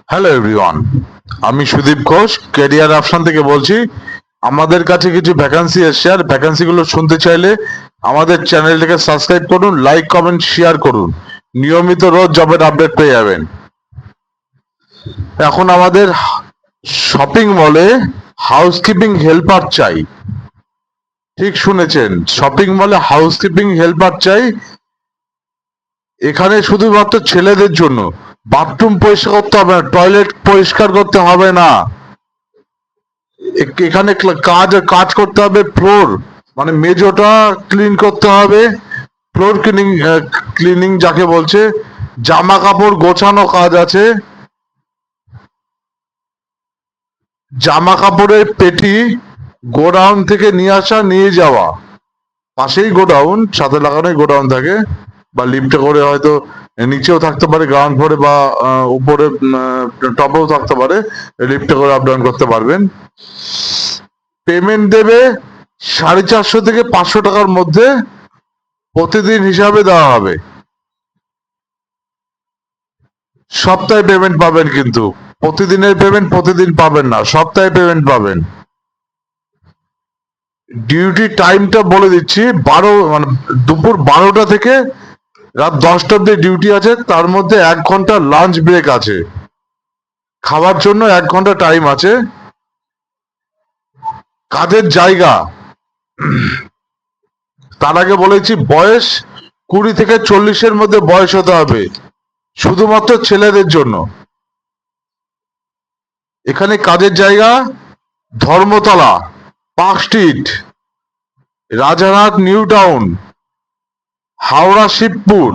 Hello everyone, আমি Sudip Ghosh career option থেকে বলছি। আমাদের কাছে কিছু ভ্যাকান্সি এসছে, আর ভ্যাকান্সিগুলো শুনতে চাইলে আমাদের চ্যানেলটাকে সাবস্ক্রাইব করুন, লাইক কমেন্ট শেয়ার করুন। নিয়মিত রোজ জবের আপডেট পেয়ে যাবেন। এখন আমাদের শপিং মলে হাউসকিপিং হেল্পার চাই। ঠিক শুনেছেন, শপিং মলে হাউসকিপিং হেল্পার চাই। এখানে শুধুমাত্র ছেলেদের জন্য। বাথরুম পরিষ্কার করতে হবে না, টয়লেট পরিষ্কার করতে হবে না। এখানে কাজ কাজ করতে হবে, ফ্লোর মানে মেজোটা ক্লিন করতে হবে। ফ্লোর ক্লিনিং, ক্লিনিং যাকে বলছে। জামা কাপড় গোছানো কাজ আছে। জামা কাপড়ের পেটি গোডাউন থেকে নিয়ে আসা নিয়ে যাওয়া। পাশেই গোডাউন, সাথে লাগানোই গোডাউন থাকে, বা লিফটে করে হয়তো নিচেও থাকতে পারে, গ্রাউন্ড ফ্লোরে বা উপরে টপেও থাকতে পারে। লিফটে করে আপ ডাউন করতে পারবেন। পেমেন্ট দেবে 450 থেকে 500 টাকার মধ্যে, প্রতিদিন হিসাবে দেওয়া হবে। সপ্তাহে পেমেন্ট পাবেন, কিন্তু প্রতিদিনের পেমেন্ট প্রতিদিন পাবেন না, সপ্তাহে পেমেন্ট পাবেন। ডিউটি টাইমটা বলে দিচ্ছি, মানে দুপুর 12টা থেকে রাত 10টা অব্দি ডিউটি আছে। তার মধ্যে 1 ঘন্টা লাঞ্চ ব্রেক আছে, খাওয়ার জন্য 1 ঘন্টা টাইম আছে। কাজের জায়গা, তার আগে বলেছি, বয়স 20 থেকে 40-এর মধ্যে বয়স হতে হবে, শুধুমাত্র ছেলেদের জন্য। এখানে কাজের জায়গা Dharmatala, Park Street, Rajarhat New Town, Howrah Shibpur,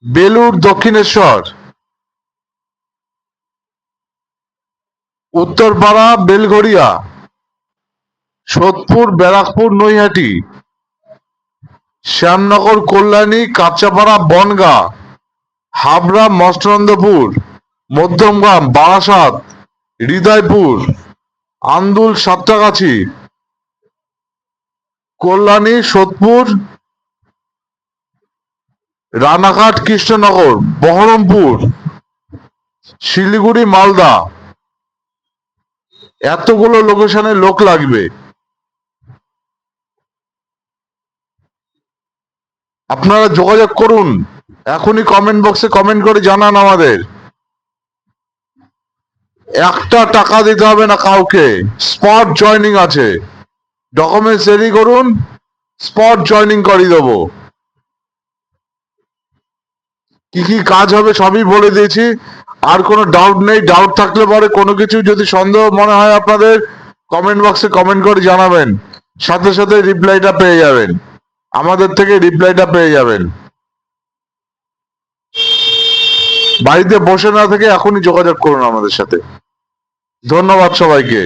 Belur Dakshineswar, Uttarpara Belgharia, Sodepur Barrackpore Naihati, Shyamnagar Kalyani Kanchrapara Bongaon, Habra Mastanandapur, Madhyamgram Barasat, Hridaypur, Andul Santragachi, Kalyani Sodepur, Ranaghat Krishnanagar, Baharampur, Siliguri Malda. এতগুলো লোকেশনে লোক লাগবে। আপনারা যোগাযোগ করুন, এখনই কমেন্ট বক্সে কমেন্ট করে জানান আমাদের। একটা টাকা দিতে হবে না কাউকে, স্পট জয়নিং আছে। ডকুমেন্টস রেডি করুন, স্পট জয়নিং করিয়ে দেবো। কি কি কাজ হবে সবই বলে দিয়েছি, আর কোনো ডাউট নেই। ডাউট থাকলে পরে কোনো কিছু যদি সন্দেহ মনে হয় আপনাদের, কমেন্ট বক্সে কমেন্ট করে জানাবেন, সাথে সাথে রিপ্লাইটা পেয়ে যাবেন, আমাদের থেকে রিপ্লাইটা পেয়ে যাবেন। বাড়িতে বসে না থেকে এখনই যোগাযোগ করুন আমাদের সাথে। ধন্যবাদ সবাইকে।